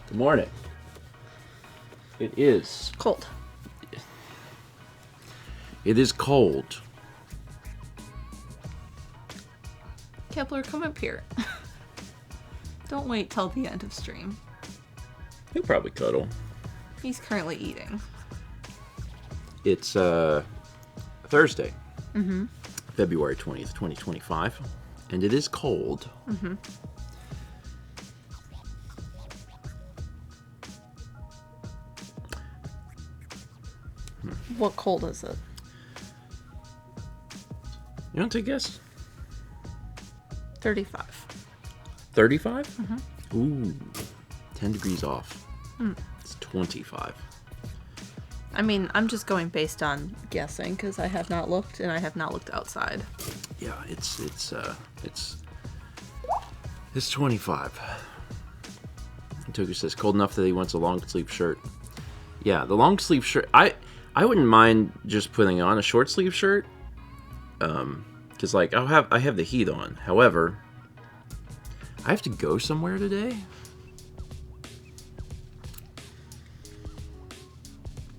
Good morning. It is cold. It is cold. Kepler, come up here. Don't wait till the end of stream. He'll probably cuddle. He's currently eating. It's Thursday, Mm-hmm. February 20th, 2025, and it is cold. Mm-hmm. What cold is it? You want to take a guess? 35. 35? Mm-hmm. Ooh, 10 degrees off. Mm. It's 25. I mean, I'm just going based on guessing because I have not looked, and I have not looked outside. Yeah, it's 25. Toku says cold enough that he wants a long sleeve shirt. Yeah, the long sleeve shirt. I wouldn't mind just putting on a short sleeve shirt. Because like I have the heat on. However, I have to go somewhere today.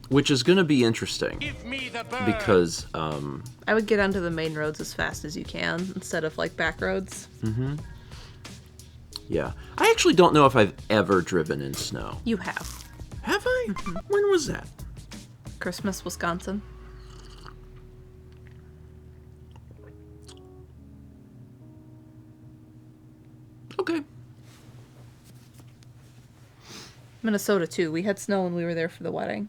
Which is going to be interesting. Give me the bird. Because I would get onto the main roads as fast as you can instead of like back roads. Mm-hmm. Yeah. I actually don't know if I've ever driven in snow. You have. Have I? Mm-hmm. When was that? Christmas, Wisconsin. Okay. Minnesota too. We had snow when we were there for the wedding.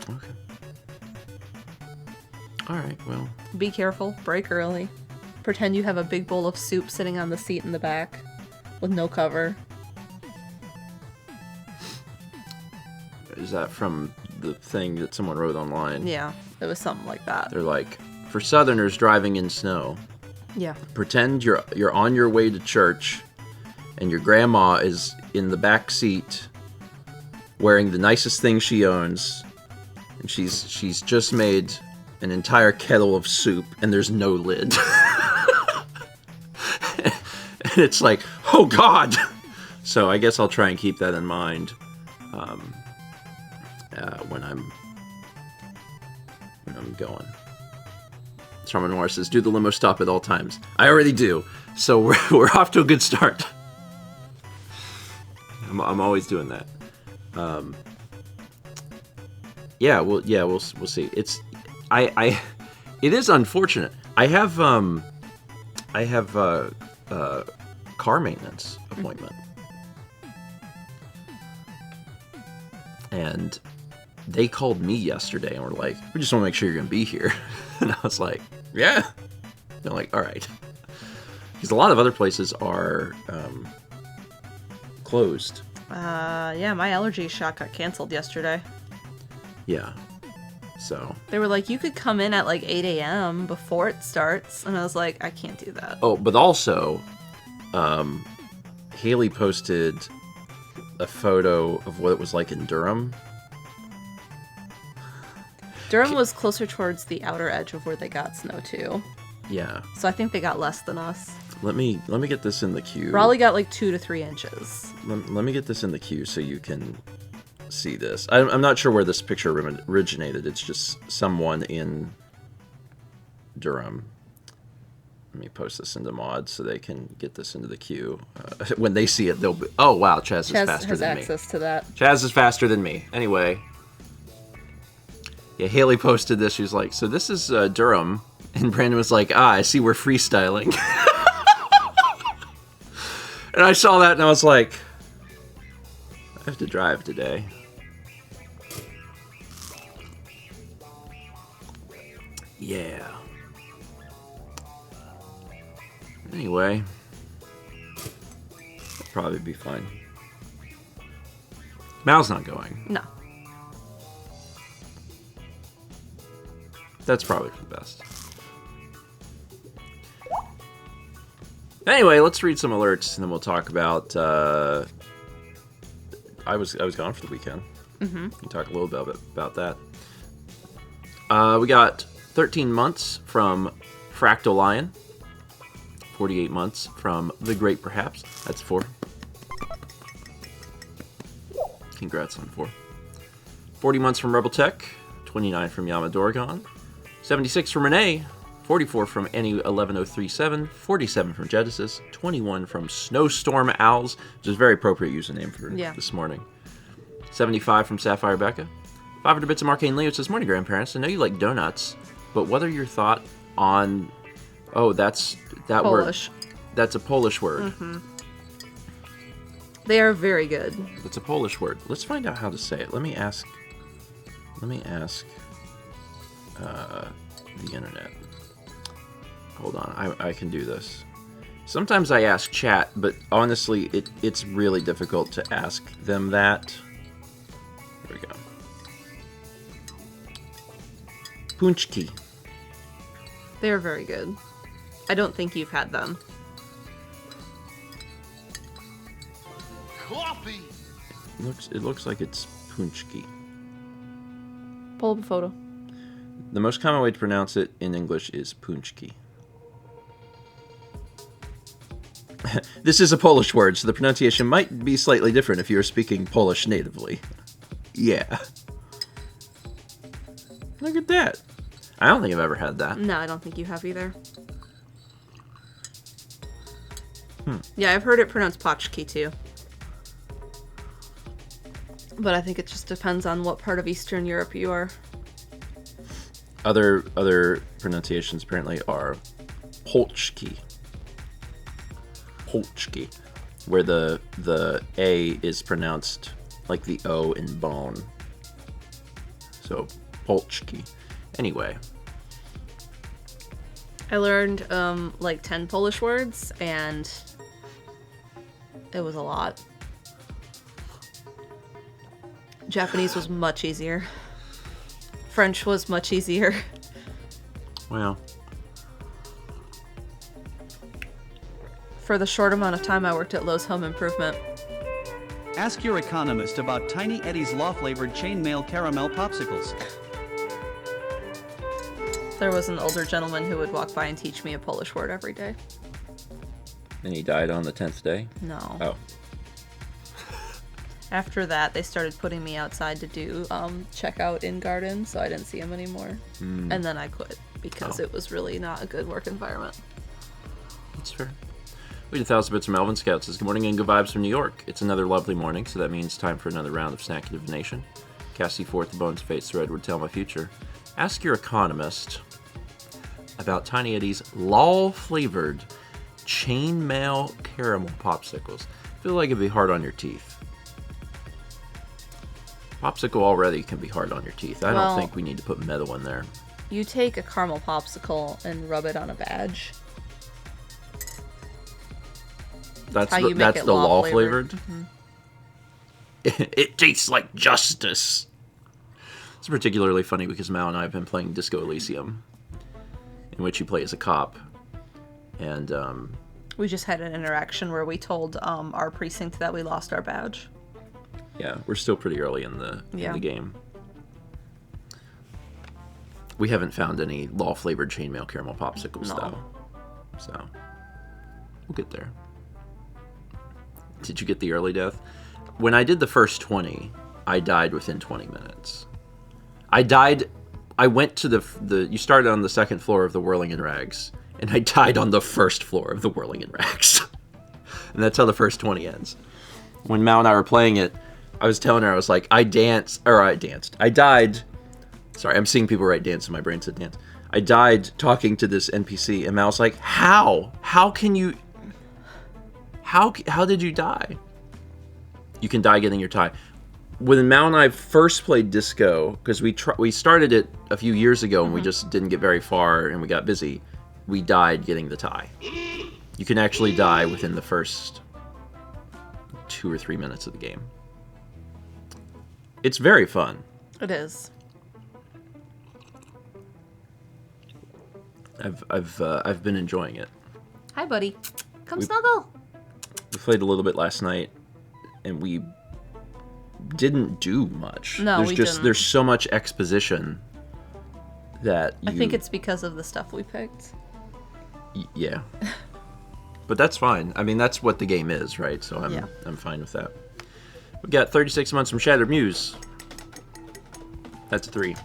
Okay. Alright, well. Be careful. Brake early. Pretend you have a big bowl of soup sitting on the seat in the back with no cover. Is that from the thing that someone wrote online? Yeah, it was something like that. They're like, for Southerners driving in snow, Yeah. pretend you're on your way to church and your grandma is in the back seat wearing the nicest thing she owns, and she's just made an entire kettle of soup and there's no lid. And it's like, oh God. So I guess I'll try and keep that in mind when I'm going. Charmin Noir says, do the limo stop at all times. I already do. So we're off to a good start. I'm always doing that. We'll see. It is unfortunate. I have car maintenance appointment. And they called me yesterday and were like, we just want to make sure you're going to be here. And I was like, yeah. They're like, all right. Because a lot of other places are closed. Yeah, my allergy shot got canceled yesterday. Yeah. So. They were like, you could come in at like 8 a.m. before it starts. And I was like, I can't do that. Oh, but also, Haley posted a photo of what it was like in Durham. Durham was closer towards the outer edge of where they got snow too. Yeah. So I think they got less than us. Let me get this in the queue. Raleigh got like 2 to 3 inches. Let me get this in the queue so you can see this. I'm not sure where this picture originated. It's just someone in Durham. Let me post this into mods so they can get this into the queue. When they see it, they'll be, oh wow, Chaz is faster than me. Has access to that. Chaz is faster than me. Anyway. Yeah, Haley posted this. She was like, so this is Durham. And Brandon was like, I see we're freestyling. And I saw that and I was like, I have to drive today. Yeah. Anyway. It'll probably be fine. Mal's not going. No. That's probably for the best. Anyway, let's read some alerts, and then we'll talk about. I was gone for the weekend. Mm-hmm. We can talk a little bit about that. We got 13 months from Fractal Lion. 48 months from The Great Perhaps. That's 4. Congrats on 4. 40 months from Rebel Tech, 29 from Yamadorgon, 76 from Renee, 44 from Annie11037, 47 from Genesis, 21 from Snowstorm Owls, which is a very appropriate username for this morning. 75 from Sapphire Becca. 500 bits of Arcane Leo says, morning, grandparents. I know you like donuts, but what are your thoughts on... Oh, that's that Polish. word. That's a Polish word. Mm-hmm. They are very good. It's a Polish word. Let's find out how to say it. Let me ask the internet. Hold on, I can do this. Sometimes I ask chat, but honestly, it's really difficult to ask them that. Here we go. Punchki. They are very good. I don't think you've had them. Coffee. It looks like it's punchki. Pull up a photo. The most common way to pronounce it in English is punchki. This is a Polish word, so the pronunciation might be slightly different if you're speaking Polish natively. Yeah. Look at that. I don't think I've ever had that. No, I don't think you have either. Yeah, I've heard it pronounced potchki too. But I think it just depends on what part of Eastern Europe you are. Other pronunciations apparently are polchki. Polchki, where the A is pronounced like the O in bone. So polchki. Anyway. I learned like 10 Polish words, and it was a lot. Japanese was much easier. French was much easier. Well. For the short amount of time I worked at Lowe's Home Improvement. Ask your economist about Tiny Eddie's law-flavored chainmail caramel popsicles. There was an older gentleman who would walk by and teach me a Polish word every day. And he died on the 10th day? No. Oh. After that, they started putting me outside to do checkout in garden, so I didn't see him anymore. And then I quit because it was really not a good work environment. That's fair. We had 1,000 bits from Melvin Scout says, good morning and good vibes from New York. It's another lovely morning, so that means time for another round of Snacky Divination. Cassie forth the Bones of Fate's thread would tell my future. Ask your economist about Tiny Eddie's law-flavored chainmail caramel popsicles. I feel like it'd be hard on your teeth. Popsicle already can be hard on your teeth. I don't think we need to put metal in there. You take a caramel popsicle and rub it on a badge. That's how you make that's it the law law-flavored. flavored. It tastes like justice. It's particularly funny because Mal and I have been playing Disco Elysium, in which you play as a cop, and we just had an interaction where we told our precinct that we lost our badge. Yeah, we're still pretty early in the game. We haven't found any law-flavored chainmail caramel popsicles, though. So, we'll get there. Did you get the early death? When I did the first 20, I died within 20 minutes. I went to the you started on the second floor of the Whirling in Rags, and I died on the first floor of the Whirling in Rags. And that's how the first 20 ends. When Mal and I were playing it, I was telling her, I was like, I died. Sorry, I'm seeing people write dance, and my brain said dance. I died talking to this NPC, and Mal's like, how? How can you... How did you die? You can die getting your tie. When Mal and I first played Disco, because we started it a few years ago, and we just didn't get very far, and we got busy, we died getting the tie. You can actually die within the first 2 or 3 minutes of the game. It's very fun. It is. I've been enjoying it. Hi, buddy. Come snuggle. We played a little bit last night, and we didn't do much. No, we didn't. There's so much exposition that I think it's because of the stuff we picked. Yeah. But that's fine. I mean, that's what the game is, right? So I'm fine with that. We got 36 months from Shattered Muse. That's a 3.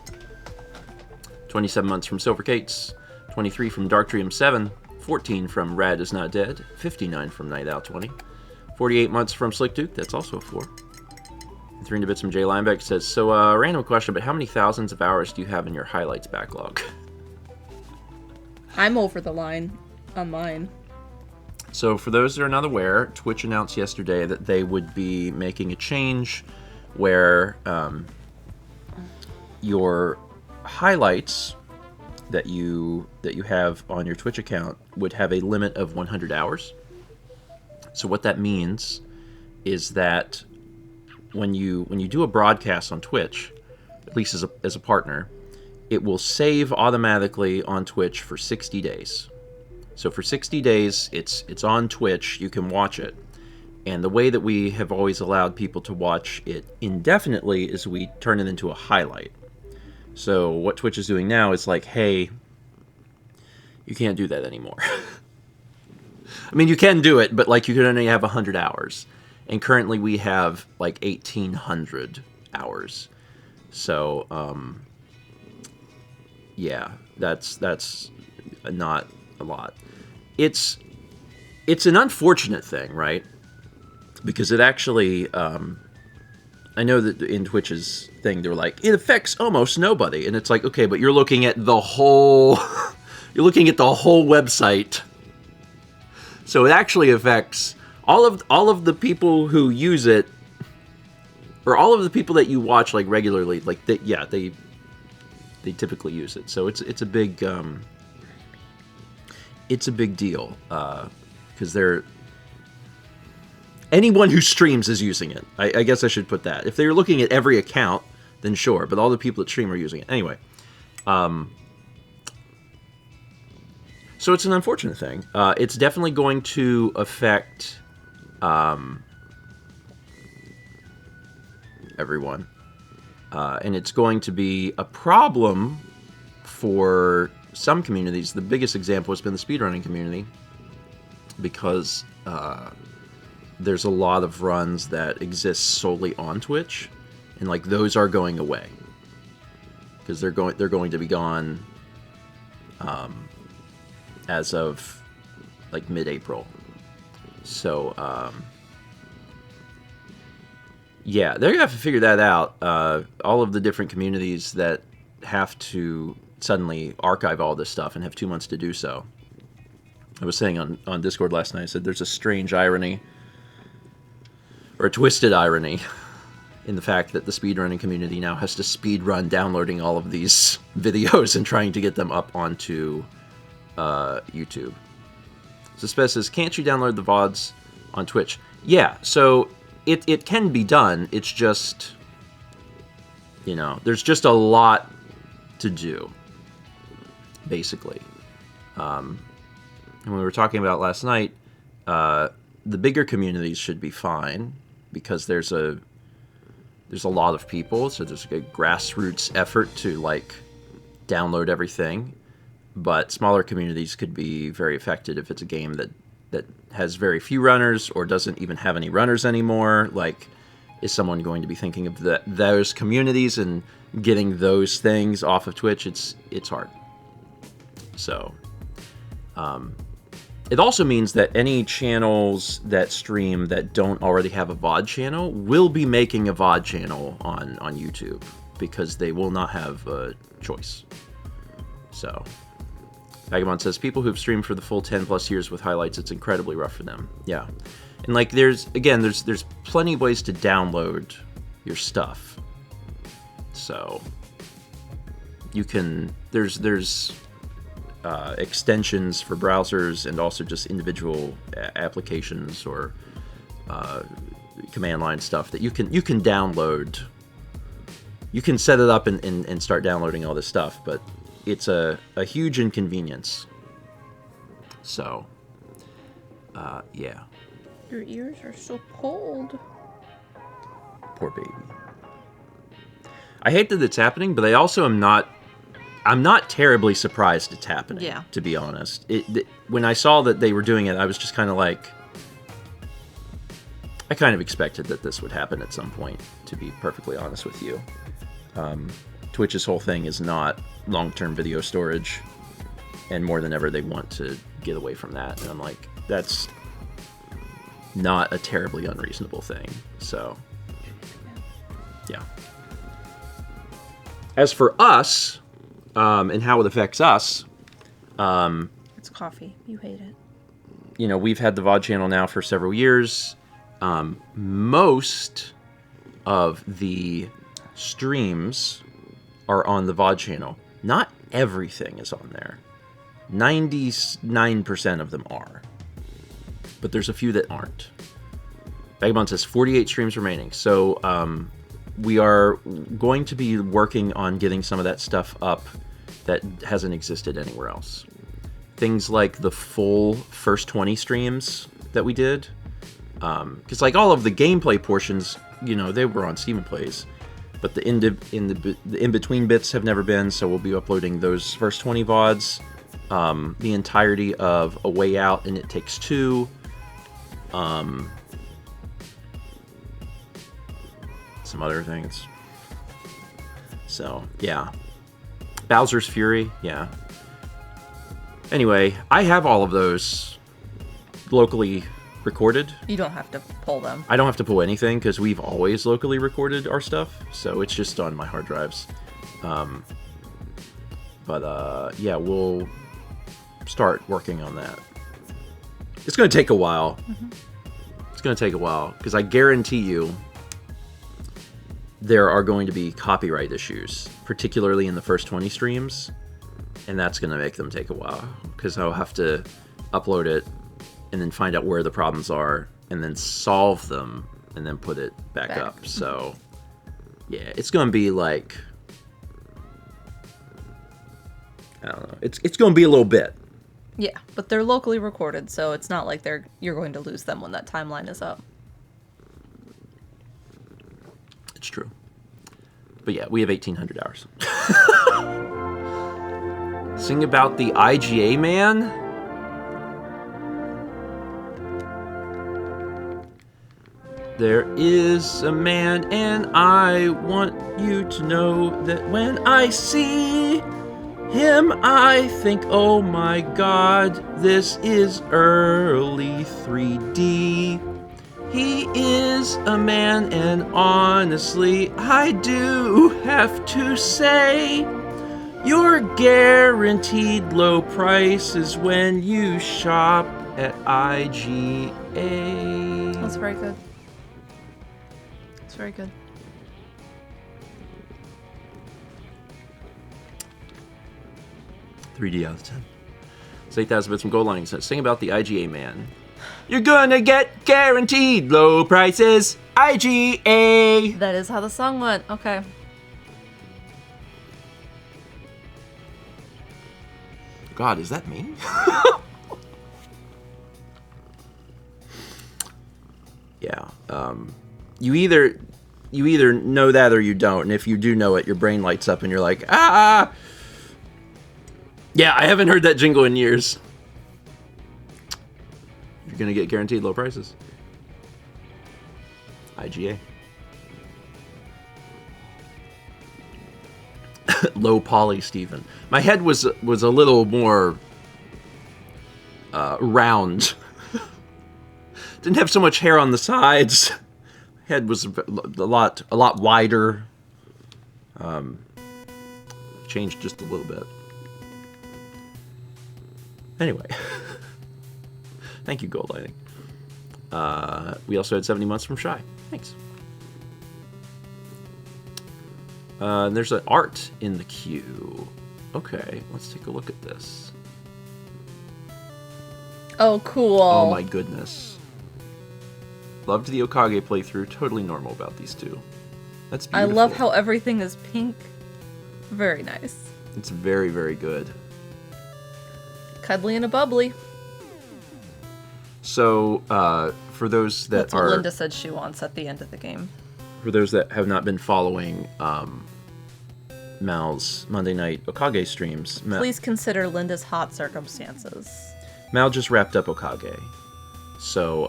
27 months from Silver Cates. 23 from Dark Dream 7. 14 from Rad Is Not Dead. 59 from Night Owl 20. 48 months from Slick Duke. That's also a 4. 3 bits from Jay Linebeck says, so, random question, but how many thousands of hours do you have in your highlights backlog? I'm over the line on mine. So, for those that are not aware, Twitch announced yesterday that they would be making a change where your highlights that you have on your Twitch account would have a limit of 100 hours. So, what that means is that when you do a broadcast on Twitch, at least as a partner, it will save automatically on Twitch for 60 days. So for 60 days, it's on Twitch, you can watch it. And the way that we have always allowed people to watch it indefinitely is we turn it into a highlight. So what Twitch is doing now is like, hey, you can't do that anymore. I mean, you can do it, but like you can only have 100 hours. And currently we have like 1,800 hours. So, yeah, that's not a lot. It's an unfortunate thing, right? Because it actually, I know that in Twitch's thing, they're like, it affects almost nobody. And it's like, okay, but you're looking at the whole, you're looking at the whole website. So it actually affects all of the people who use it, or all of the people that you watch like regularly, like they typically use it. So it's a big deal because anyone who streams is using it. I guess I should put that. If they're looking at every account, then sure, but all the people that stream are using it anyway. So it's an unfortunate thing. It's definitely going to affect everyone. And it's going to be a problem for some communities. The biggest example has been the speedrunning community, because there's a lot of runs that exist solely on Twitch, and like those are going away because they're going to be gone as of like mid-April. So yeah, they're gonna have to figure that out. All of the different communities that have to suddenly archive all this stuff and have 2 months to do so. I was saying on Discord last night, I said there's a strange irony, or a twisted irony, in the fact that the speedrunning community now has to speedrun downloading all of these videos and trying to get them up onto YouTube. So Spez says, can't you download the VODs on Twitch? Yeah, so it can be done. It's just, you know, there's just a lot to do, basically. And we were talking about last night, the bigger communities should be fine because there's a lot of people, so there's a grassroots effort to like download everything. But smaller communities could be very affected if it's a game that has very few runners or doesn't even have any runners anymore. Like, is someone going to be thinking of those communities and getting those things off of Twitch? It's hard. So, it also means that any channels that stream that don't already have a VOD channel will be making a VOD channel on YouTube because they will not have a choice. So, Vagabond says, people who've streamed for the full 10 plus years with highlights, it's incredibly rough for them. Yeah. And like there's plenty of ways to download your stuff. So you can, there's extensions for browsers and also just individual applications or command line stuff that you can download. You can set it up and start downloading all this stuff, but it's a huge inconvenience. So, yeah. Your ears are so cold. Poor baby. I hate that it's happening, but I also I'm not terribly surprised it's happening, yeah, to be honest. When I saw that they were doing it, I was just kind of like, I kind of expected that this would happen at some point, to be perfectly honest with you. Twitch's whole thing is not long-term video storage, and more than ever they want to get away from that. And I'm like, that's not a terribly unreasonable thing. So, yeah. As for us, and how it affects us, It's coffee. You hate it. you know, we've had the VOD channel now for several years. Most of the streams are on the VOD channel. Not everything is on there. 99% of them are. But there's a few that aren't. Vagabond says 48 streams remaining. So we are going to be working on getting some of that stuff up that hasn't existed anywhere else. Things like the full first 20 streams that we did. Because like all of the gameplay portions, you know, they were on Steven Plays. But the in-between bits have never been, so we'll be uploading those first 20 VODs. The entirety of A Way Out and It Takes Two. Some other things. So, yeah. Bowser's Fury, yeah. Anyway, I have all of those locally recorded. You don't have to pull them. I don't have to pull anything because we've always locally recorded our stuff, so it's just on my hard drives. Yeah, we'll start working on that. It's going to take a while. Mm-hmm. It's going to take a while because I guarantee you there are going to be copyright issues, particularly in the first 20 streams, and that's going to make them take a while because I'll have to upload it and then find out where the problems are and then solve them and then put it back up. So, yeah, it's going to be like, I don't know. It's going to be a little bit. Yeah, but they're locally recorded, so it's not like you're going to lose them when that timeline is up. It's true. But yeah, we have 1,800 hours. Sing about the IGA man? There is a man, and I want you to know that when I see him, I think, oh my god, this is early 3D. He is a man, and honestly, I do have to say, you're guaranteed low prices when you shop at IGA. That's very good. It's very good. $3 out of 10. It's 8,000 bits from Gold Lining says, sing about the IGA man. You're gonna get guaranteed low prices, IGA. That is how the song went. Okay. God, is that me? Yeah. You either know that or you don't, and if you do know it, your brain lights up and you're like, ah. Yeah, I haven't heard that jingle in years. You're gonna get guaranteed low prices. IGA. Low poly, Steven. My head was a little more round. Didn't have so much hair on the sides. Head was a lot wider. Changed just a little bit. Anyway. Thank you, Gold Lighting. We also had 70 months from Shy. Thanks. There's an art in the queue. Okay, let's take a look at this. Oh, cool. Oh my goodness. Loved the Okage playthrough. Totally normal about these two. That's beautiful. I love how everything is pink. Very nice. It's very, very good. Cuddly and a bubbly. So, for those that That's what Linda said she wants at the end of the game. For those that have not been following Mal's Monday night Okage streams, Please consider Linda's hot circumstances. Mal just wrapped up Okage. So,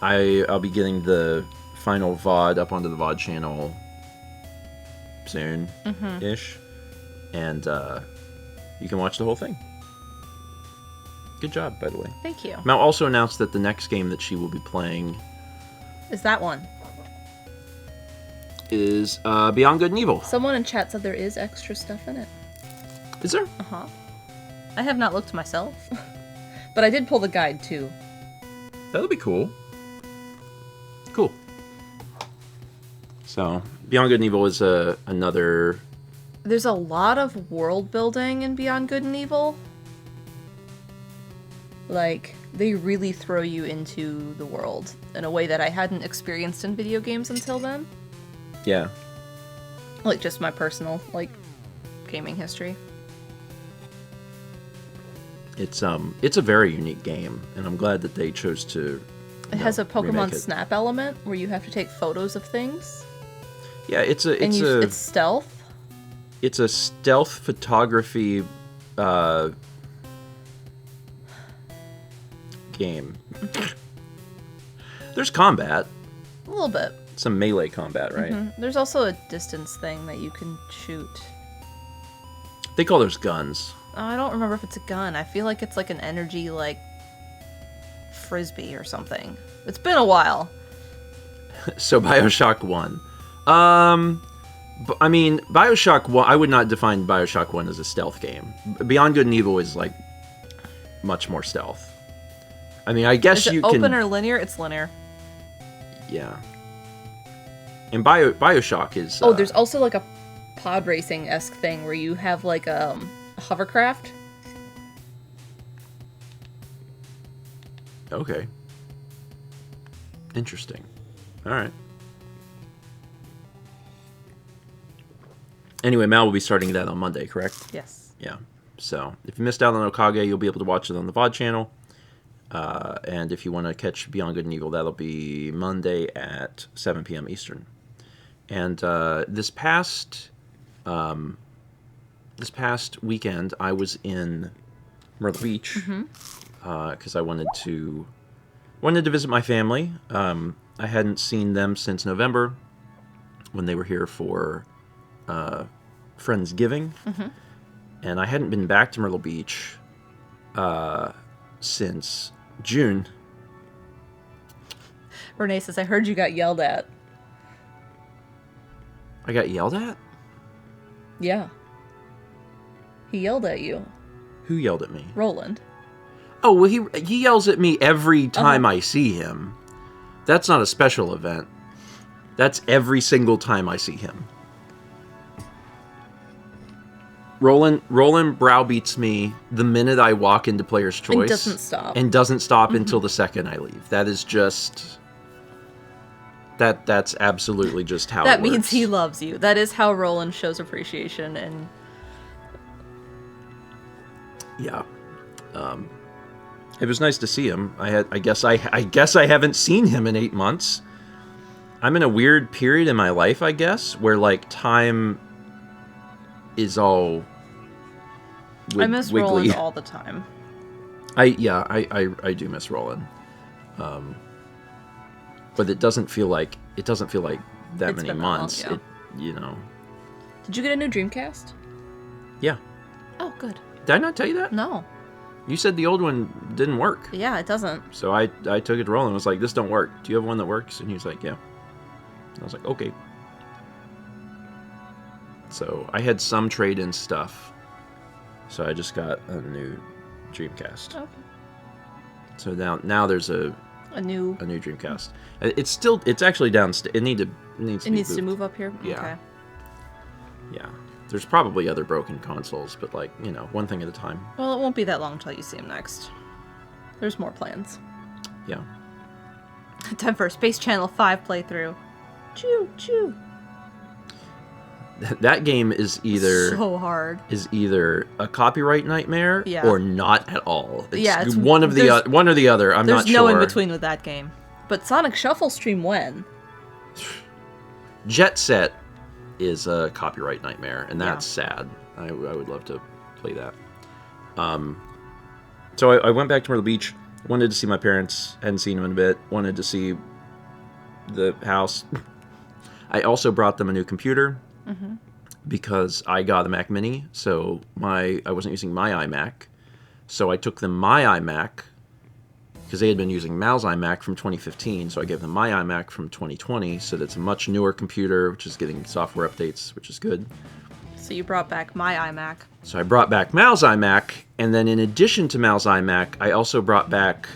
I'll be getting the final VOD up onto the VOD channel soon-ish. And you can watch the whole thing. Good job, by the way. Thank you. Mal also announced that the next game that she will be playing Is that one? is Beyond Good and Evil. Someone in chat said there is extra stuff in it. Is there? Uh-huh. I have not looked myself. But I did pull the guide, too. That'll be cool. Cool. So, Beyond Good and Evil is another... There's a lot of world building in Beyond Good and Evil. Like, they really throw you into the world in a way that I hadn't experienced in video games until then. Yeah. Like, just my personal, like, gaming history. It's a very unique game, and I'm glad that they chose to... It has a Pokemon remake it. Snap element where you have to take photos of things. Yeah, it's stealth. It's a stealth photography game. There's combat. A little bit. Some melee combat, right? Mm-hmm. There's also a distance thing that you can shoot. They call those guns. Oh, I don't remember if it's a gun. I feel like it's like an energy, like, frisbee or something. It's been a while. So Bioshock 1. I mean, Bioshock 1, I would not define Bioshock 1 as a stealth game. Beyond Good and Evil is, like, much more stealth. I mean, I guess Is it you open can... or linear? It's linear. Yeah. And Bioshock is... Oh, there's also, like, a pod racing-esque thing where you have, like, a hovercraft. Okay. Interesting. Alright. Anyway, Mal will be starting that on Monday, correct? Yes. Yeah. So, if you missed out on Okage, you'll be able to watch it on the VOD channel. And if you want to catch Beyond Good and Evil, that'll be Monday at 7 p.m. Eastern. And this past weekend, I was in Myrtle Beach because I wanted to visit my family. I hadn't seen them since November when they were here for Friendsgiving, and I hadn't been back to Myrtle Beach since June. Renee says, I heard you got yelled at. I got yelled at? Yeah. He yelled at you. Who yelled at me? Roland. Oh, well, he yells at me every time I see him. That's not a special event. That's every single time I see him. Roland browbeats me the minute I walk into Player's Choice. And doesn't stop. And doesn't stop until the second I leave. That is just... That's absolutely just how it works. That means he loves you. That is how Roland shows appreciation, and... Yeah. It was nice to see him. I guess I haven't seen him in 8 months. I'm in a weird period in my life, I guess, where, like, time is all I miss wiggly. Roland all the time. I do miss Roland. But it doesn't feel like that It's many been that months. long, yeah. Did you get a new Dreamcast? Yeah. Oh, good. Did I not tell you that? No. You said the old one didn't work. Yeah, it doesn't. So I took it to Roland and was like, this don't work. Do you have one that works? And he was like, yeah. And I was like, okay. So I had some trade-in stuff. So I just got a new Dreamcast. Okay. So now there's a new Dreamcast. It's actually downstairs. It needs to move up here? Yeah. Okay. Yeah. There's probably other broken consoles, but, like, one thing at a time. Well, it won't be that long until you see him next. There's more plans. Yeah. Time for a Space Channel 5 playthrough. Choo choo. That game is either so hard. Is either a copyright nightmare or not at all. It's one or the other. I'm not sure. There's no in between with that game. But Sonic Shuffle Stream when? Jet Set is a copyright nightmare, and that's sad. I would love to play that. So I went back to Myrtle Beach. Wanted to see my parents. Hadn't seen them in a bit. Wanted to see the house. I also brought them a new computer because I got a Mac Mini, so I wasn't using my iMac. So I took them my iMac because they had been using Mal's iMac from 2015, so I gave them my iMac from 2020, so that's a much newer computer, which is getting software updates, which is good. So you brought back my iMac. So I brought back Mal's iMac, and then in addition to Mal's iMac, I also brought back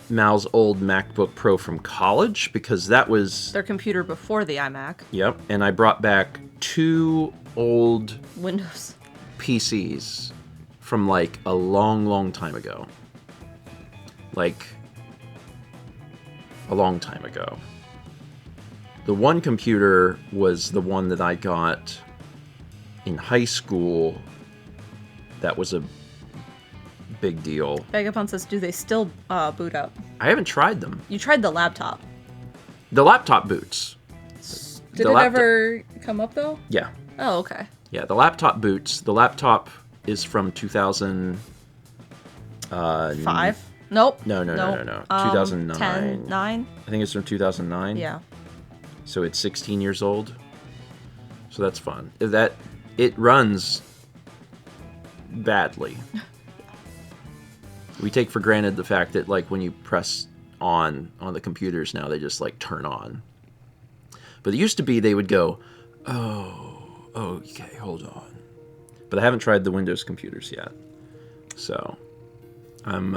Mal's old MacBook Pro from college, because that was... Their computer before the iMac. Yep, and I brought back 2 old Windows PCs from like a long, long time ago. Like, a long time ago. The one computer was the one that I got in high school. That was a big deal. Vagabond says, do they still boot up? I haven't tried them. You tried the laptop. The laptop boots. Did The it laptop- ever come up, though? Yeah. Oh, okay. Yeah, the laptop boots. The laptop is from 2000... 5? Nope. No. 2009. 10, 9? I think it's from 2009. Yeah. So it's 16 years old. So that's fun. It runs badly. We take for granted the fact that, like, when you press on the computers now, they just like turn on. But it used to be they would go, oh, okay, hold on. But I haven't tried the Windows computers yet. So I'm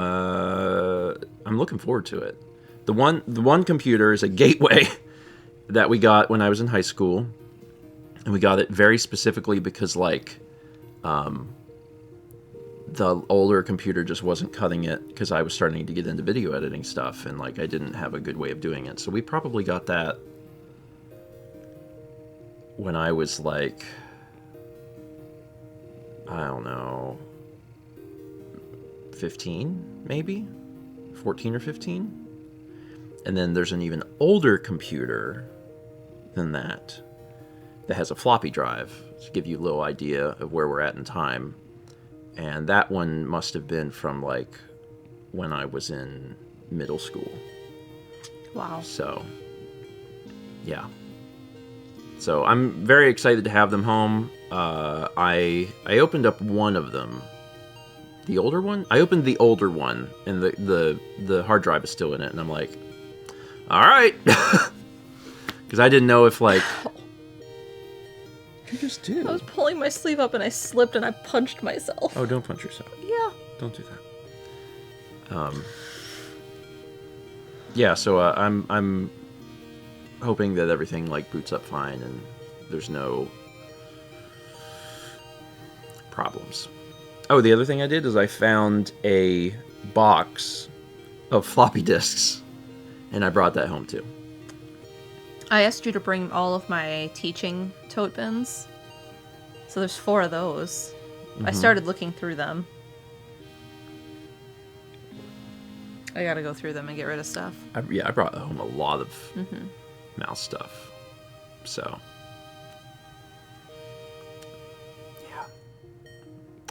looking forward to it. The one computer is a Gateway that we got when I was in high school, and we got it very specifically because like the older computer just wasn't cutting it, because I was starting to get into video editing stuff, and like I didn't have a good way of doing it. So we probably got that when I was like, I don't know, 15 maybe, 14 or 15. And then there's an even older computer than that has a floppy drive to give you a little idea of where we're at in time. And that one must have been from like when I was in middle school. Wow. So, yeah. So I'm very excited to have them home. I opened up one of them. The older one? I opened the older one, and the hard drive is still in it, and I'm like, all right. Because I didn't know if, like... You just did. I was pulling my sleeve up and I slipped and I punched myself. Oh, don't punch yourself. Yeah. Don't do that. Yeah, so I'm hoping that everything like boots up fine and there's no problems. Oh, the other thing I did is I found a box of floppy disks, and I brought that home too. I asked you to bring all of my teaching tote bins. So there's 4 of those. I started looking through them. I gotta go through them and get rid of stuff. I brought home a lot of mouse stuff. So, yeah.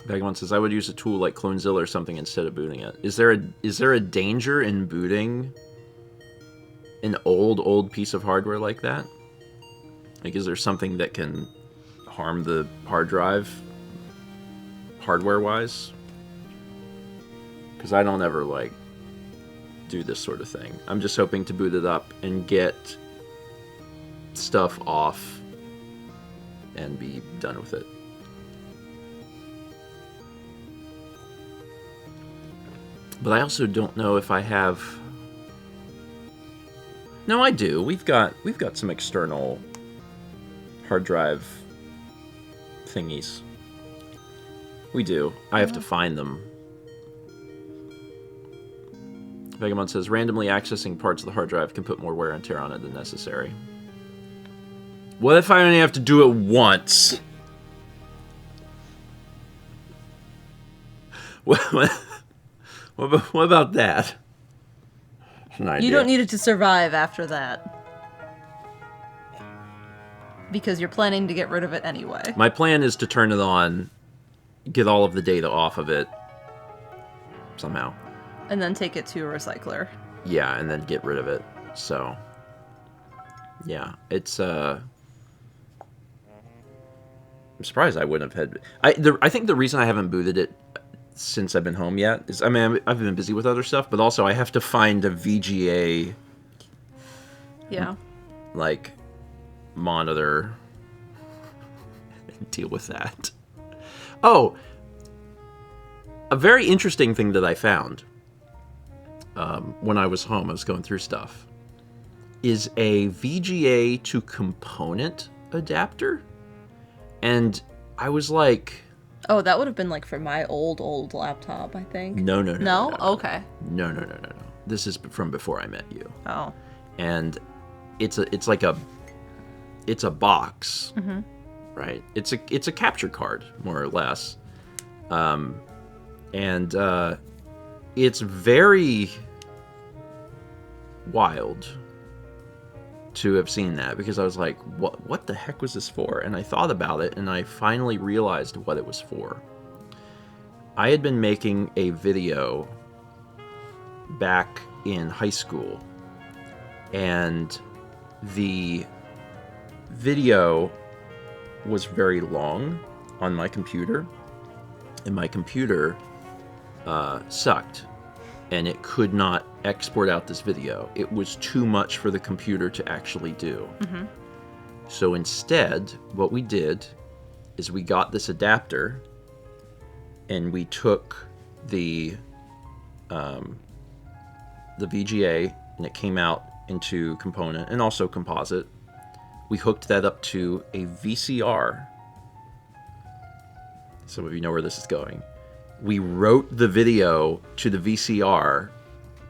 Vagabond says, I would use a tool like Clonezilla or something instead of booting it. Is there a danger in booting an old piece of hardware like that? Like, is there something that can harm the hard drive hardware-wise? Because I don't ever, like, do this sort of thing. I'm just hoping to boot it up and get stuff off and be done with it. But I also don't know if I have... No, I do. We've got some external hard drive thingies. We do. I have to find them. Vagabond says, randomly accessing parts of the hard drive can put more wear and tear on it than necessary. What if I only have to do it once? What about that? You don't need it to survive after that. Because you're planning to get rid of it anyway. My plan is to turn it on, get all of the data off of it, somehow. And then take it to a recycler. Yeah, and then get rid of it. So, yeah, it's I'm surprised I wouldn't have had. I think the reason I haven't booted it since I've been home yet is, I mean, I've been busy with other stuff, but also I have to find a VGA. Yeah. Like, monitor and deal with that. Oh, a very interesting thing that I found when I was home, I was going through stuff, is a VGA to component adapter. And I was like... Oh, that would have been like for my old laptop, I think. No. No? Okay. No. This is from before I met you. Oh. And it's a box, right? It's a capture card, more or less, and it's very wild to have seen that, because I was like, what the heck was this for? And I thought about it, and I finally realized what it was for. I had been making a video back in high school, and the video was very long on my computer, and my computer sucked, and it could not export out this video. It was too much for the computer to actually do. So instead, what we did is we got this adapter, and we took the VGA, and it came out into component and also composite. We hooked that up to a VCR. Some of you know where this is going. We wrote the video to the VCR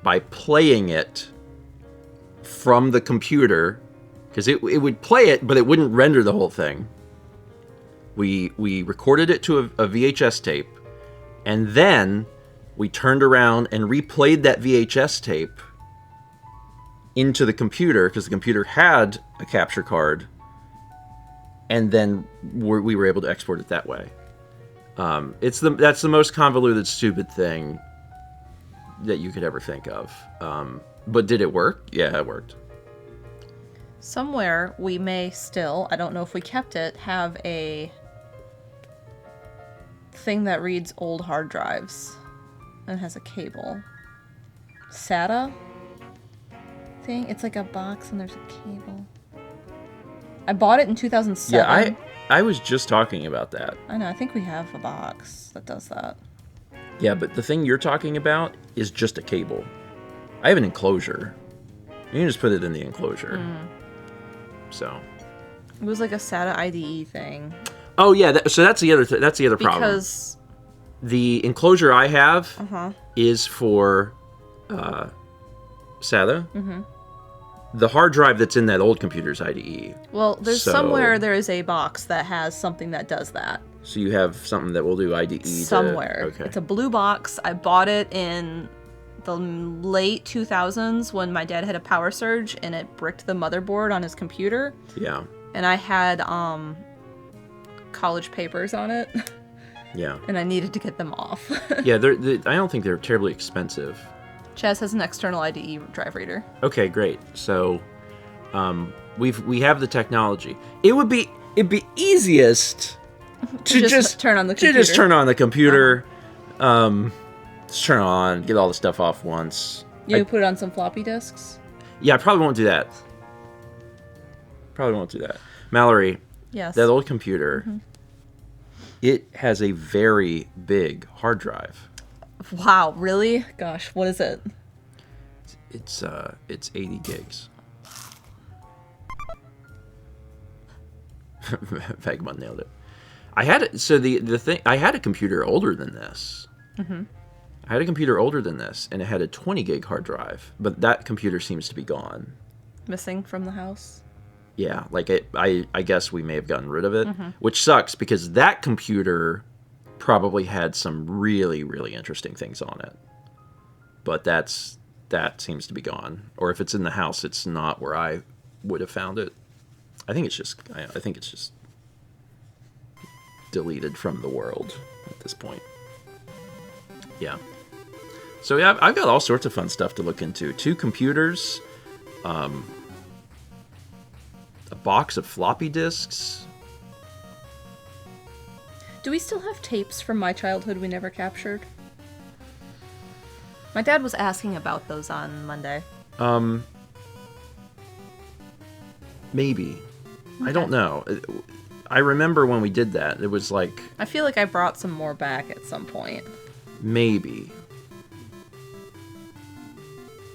by playing it from the computer, because it would play it, but it wouldn't render the whole thing. We recorded it to a VHS tape, and then we turned around and replayed that VHS tape into the computer, because the computer had a capture card, and then we were able to export it that way. That's the most convoluted, stupid thing that you could ever think of. But did it work? Yeah, it worked. Somewhere we may still, I don't know if we kept it, have a thing that reads old hard drives and has a cable. SATA thing? It's like a box and there's a cable. I bought it in 2007. Yeah, I was just talking about that. I know, I think we have a box that does that. Yeah, but the thing you're talking about is just a cable. I have an enclosure. You can just put it in the enclosure. So. It was like a SATA IDE thing. Oh yeah, so that's the other problem. Because the enclosure I have is for SATA. The hard drive that's in that old computer's IDE. Well, there's somewhere there is a box that has something that does that. So you have something that will do IDE somewhere. Okay. It's a blue box. I bought it in the late 2000s when my dad had a power surge and it bricked the motherboard on his computer. Yeah. And I had college papers on it. Yeah. And I needed to get them off. Yeah, I don't think they're terribly expensive. Chaz has an external IDE drive reader. Okay, great. So we have the technology. It'd be easiest to just turn on the computer. To just turn on the computer. Just turn it on, get all the stuff off once. You put it on some floppy disks? Yeah, I probably won't do that. Mallory. Yes. That old computer, it has a very big hard drive. Wow, really? Gosh, what is it? It's 80 gigs. Vagabond nailed it. I had it. So the thing, I had a computer older than this. I had a computer older than this, and it had a 20 gig hard drive, but that computer seems to be gone. Missing from the house? Yeah, like I guess we may have gotten rid of it, which sucks because that computer probably had some really, really interesting things on it. But that seems to be gone. Or if it's in the house, it's not where I would have found it. I think it's just deleted from the world at this point. Yeah. So yeah, I've got all sorts of fun stuff to look into. 2 computers, a box of floppy disks. Do we still have tapes from my childhood we never captured? My dad was asking about those on Monday. Maybe. Okay. I don't know. I remember when we did that. It was like... I feel like I brought some more back at some point. Maybe.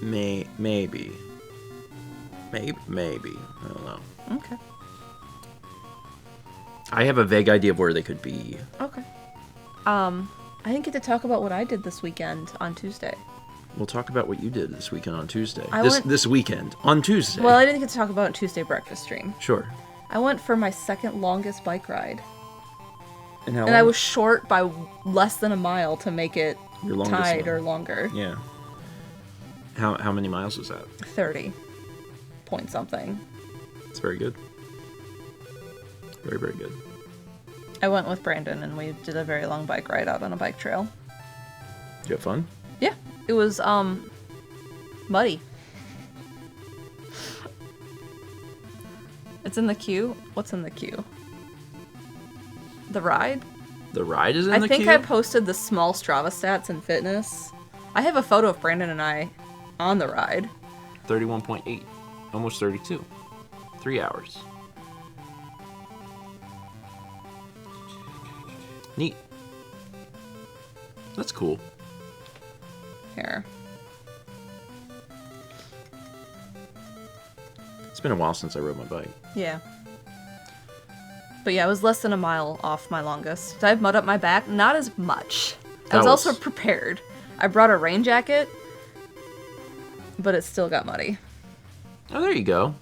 Maybe. Maybe. I don't know. Okay. I have a vague idea of where they could be. Okay. I didn't get to talk about what I did this weekend on Tuesday. We'll talk about what you did this weekend on Tuesday. I This weekend on Tuesday. Well, I didn't get to talk about it on Tuesday breakfast stream. Sure. I went for my second longest bike ride. And how And long? I was short by less than a mile to make it Your longest tied one. or longer. Yeah. How many miles was that? 30 point something. It's very good. Very, very good. I went with Brandon and we did a very long bike ride out on a bike trail. Did you have fun? Yeah. It was muddy. It's in the queue. What's in the queue? The ride? The ride is in I the think queue? I posted the small Strava stats in fitness. I have a photo of Brandon and I on the ride. 31.8. Almost 32. 3 hours. Neat. That's cool. Here. It's been a while since I rode my bike. Yeah. But yeah, it was less than a mile off my longest. Did I have mud up my back? Not as much. I was also prepared. I brought a rain jacket, but it still got muddy. Oh, there you go.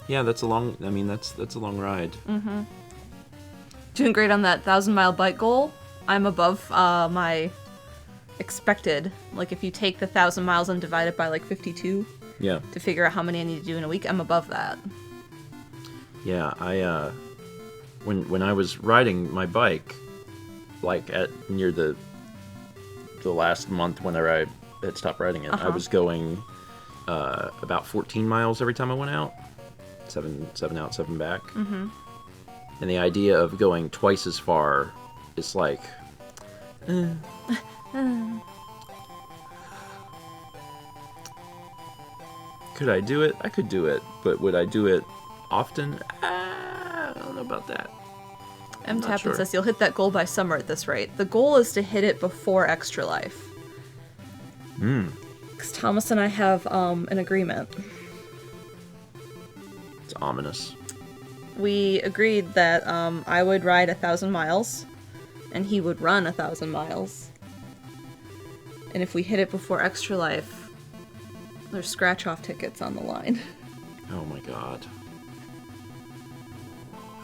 Yeah, that's a long. I mean, that's a long ride. Doing great on that 1,000-mile bike goal. I'm above my expected. Like, if you take the 1,000 miles and divide it by like 52 Yeah. to figure out how many I need to do in a week, I'm above that. Yeah, I when I was riding my bike, like at near the last month whenever I had stopped riding it, I was going about 14 miles every time I went out. 7 out, 7 back. Mm-hmm. And the idea of going twice as far is like, could I do it? I could do it, but would I do it often? I don't know about that. M. not Tappan sure. says you'll hit that goal by summer at this rate. The goal is to hit it before Extra Life. Because Thomas and I have an agreement. It's ominous. We agreed that I would ride 1,000 miles, and he would run 1,000 miles. And if we hit it before Extra Life, there's scratch-off tickets on the line. Oh my god.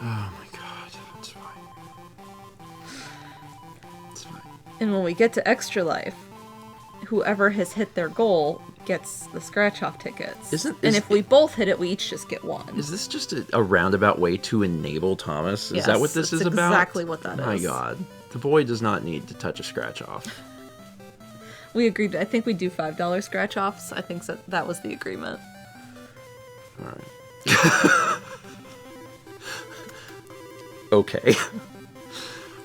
Oh my god. It's fine. It's fine. And when we get to Extra Life, whoever has hit their goal gets the scratch-off tickets. And if we both hit it, we each just get one. Is this just a roundabout way to enable Thomas? Is that what this is about? Exactly what that is. My god. The boy does not need to touch a scratch off. We agreed. I think we do $5 scratch-offs. I think that was the agreement. Alright. Okay.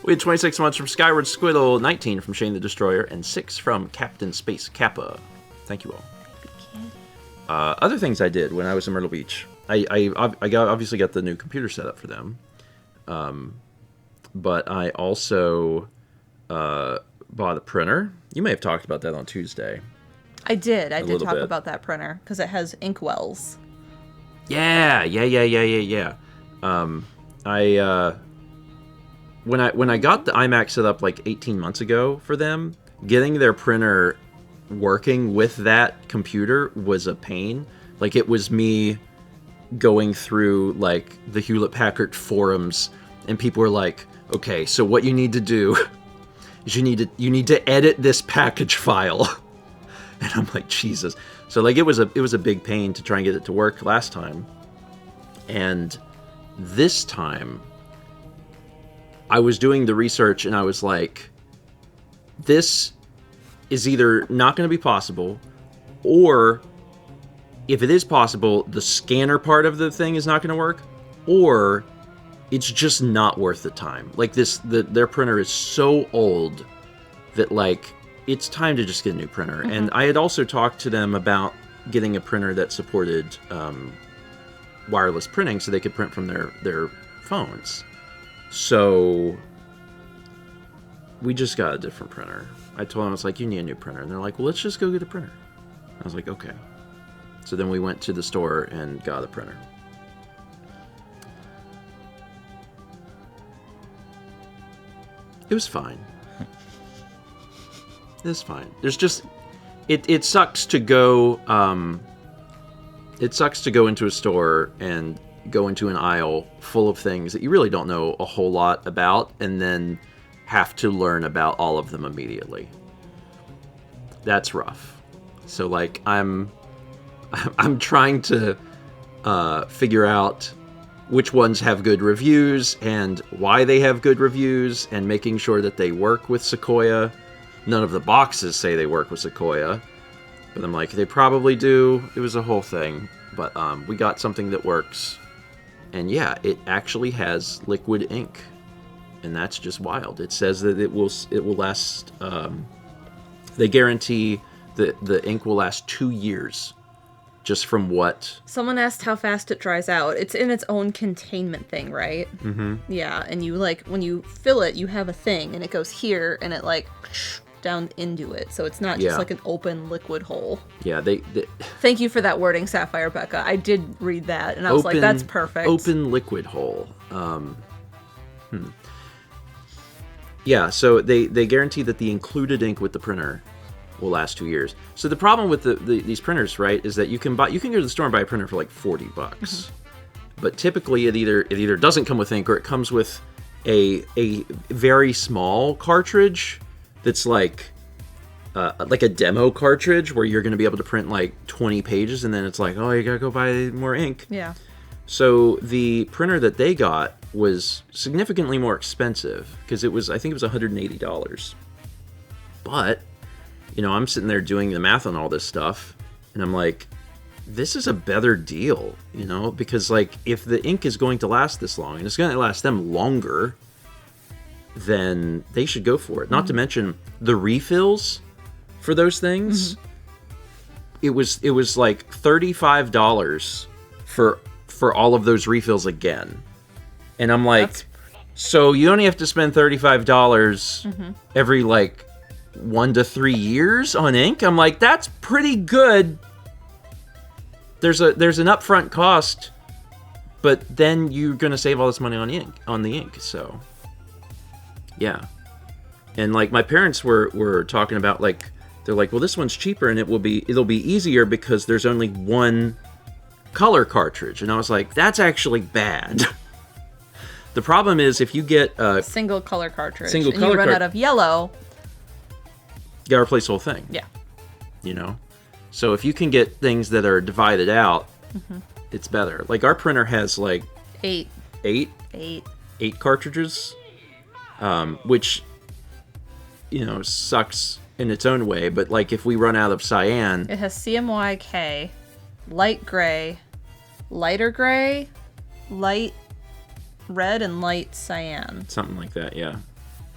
We had 26 months from Skyward Squiddle, 19 from Shane the Destroyer, and 6 from Captain Space Kappa. Thank you all. Other things I did when I was in Myrtle Beach. I obviously got the new computer set up for them. But I also bought a printer. You may have talked about that on Tuesday. I did. I did little talk bit. about that printer because it has ink wells. Yeah. When I got the iMac set up like 18 months ago for them, getting their printer working with that computer was a pain. Like, it was me going through like the Hewlett-Packard forums, and people were like, "Okay, so what you need to do is you need to edit this package file." And I'm like, Jesus. So like it was a big pain to try and get it to work last time. And this time I was doing the research and I was like, this is either not going to be possible, or if it is possible, the scanner part of the thing is not going to work, or it's just not worth the time. Like their printer is so old that like it's time to just get a new printer. And I had also talked to them about getting a printer that supported wireless printing so they could print from their phones. So we just got a different printer. I told them, I was like, you need a new printer. And they're like, well, let's just go get a printer. I was like, okay. So then we went to the store and got a printer. It was fine. It's fine. There's just it sucks to go into a store and go into an aisle full of things that you really don't know a whole lot about, and then have to learn about all of them immediately. That's rough. So like I'm trying to figure out which ones have good reviews and why they have good reviews, and making sure that they work with Sequoia. None of the boxes say they work with Sequoia, but I'm like, they probably do. It was a whole thing, but we got something that works, and yeah, it actually has liquid ink, and that's just wild. It says that it will last. They guarantee that the ink will last 2 years. Just from what? Someone asked how fast it dries out. It's in its own containment thing, right? Mm-hmm. Yeah, and you like when you fill it, you have a thing, and it goes here, and it like down into it, so it's not just like an open liquid hole. Yeah, they Thank you for that wording, Sapphire Becca. I did read that, and I was like, that's perfect. Open liquid hole. Yeah, so they guarantee that the included ink with the printer will last 2 years. So the problem with these printers, right, is that you can go to the store and buy a printer for like $40. Mm-hmm. But typically it either doesn't come with ink, or it comes with a very small cartridge that's like a demo cartridge where you're going to be able to print like 20 pages, and then it's like, oh, you gotta go buy more ink. Yeah. So the printer that they got was significantly more expensive, because I think it was $180. But I'm sitting there doing the math on all this stuff, and I'm like, this is a better deal, because like if the ink is going to last this long, and it's going to last them longer, then they should go for it. Mm-hmm. Not to mention the refills for those things. Mm-hmm. It was like $35 for all of those refills again. And I'm like, so you only have to spend $35 every like 1 to 3 years on ink? I'm like, that's pretty good. There's an upfront cost, but then you're gonna save all this money on the ink. So yeah. And like my parents were talking about, like, they're like, well, this one's cheaper and it'll be easier because there's only one color cartridge. And I was like, that's actually bad. The problem is if you get a single color cartridge and you run out of yellow, you gotta replace the whole thing. Yeah. So if you can get things that are divided out, it's better. Like our printer has like eight cartridges, which sucks in its own way. But like if we run out of cyan, it has CMYK, light gray, lighter gray, light red, and light cyan. Something like that. Yeah.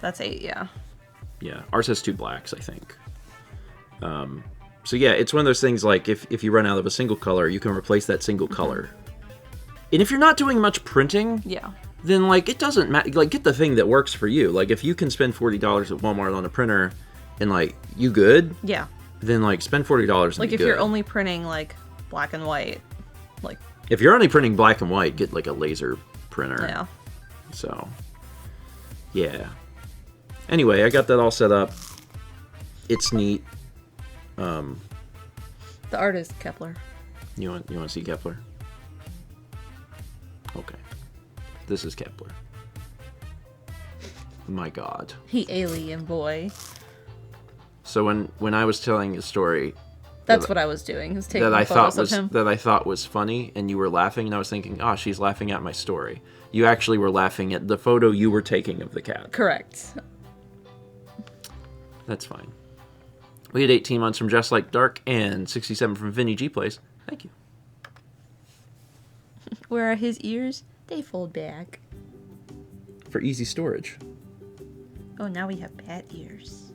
That's 8. Yeah. Yeah, ours has 2 blacks, I think. So yeah, it's one of those things like if you run out of a single color, you can replace that single color. And if you're not doing much printing, then like it doesn't matter. Like get the thing that works for you. Like if you can spend $40 at Walmart on a printer, and like you good, then like spend $40. Like if you're only printing like black and white, like if you're only printing black and white, get like a laser printer. Yeah. So yeah. Anyway, I got that all set up. It's neat. The art is Kepler. You want to see Kepler? Okay. This is Kepler. My God. He alien boy. So when I was telling a story, that's what I was doing. Was taking photos of him. That I thought was funny, and you were laughing, and I was thinking, oh, she's laughing at my story. You actually were laughing at the photo you were taking of the cat. Correct. That's fine. We had 18 months from Just Like Dark and 67 from Vinny G Plays. Thank you. Where are his ears? They fold back. For easy storage. Oh, now we have bat ears.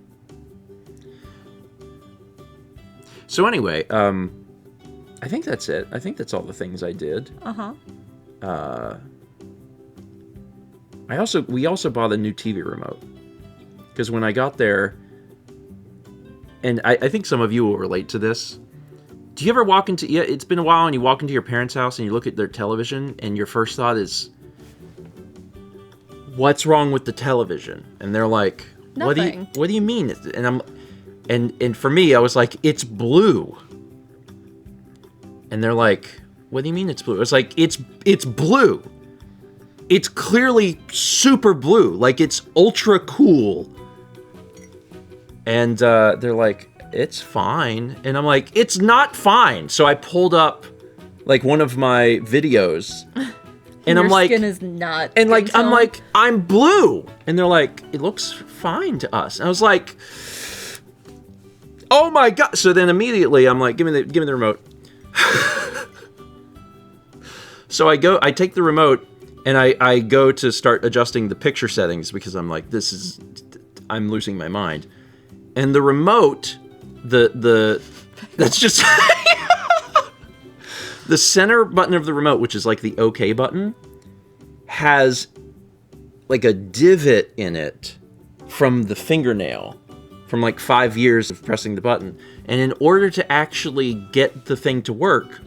So anyway, I think that's it. I think that's all the things I did. Uh-huh. We also bought a new TV remote. Because when I got there, and I think some of you will relate to this. Do you ever walk into, it's been a while, and you walk into your parents' house and you look at their television, and your first thought is, what's wrong with the television? And they're like, Nothing. What do you mean? And for me, I was like, it's blue. And they're like, what do you mean it's blue? I was like, it's blue. It's clearly super blue. Like, it's ultra cool. And they're like, it's fine. And I'm like, it's not fine. So I pulled up, like, one of my videos. And I'm like, skin is not. And like, I'm like, I'm blue. And they're like, it looks fine to us. And I was like, oh my God. So then immediately I'm like, give me the remote. So I take the remote and I go to start adjusting the picture settings because I'm like, I'm losing my mind. And the remote, that's just the center button of the remote, which is like the OK button, has like a divot in it from the fingernail from like 5 years of pressing the button. And in order to actually get the thing to work,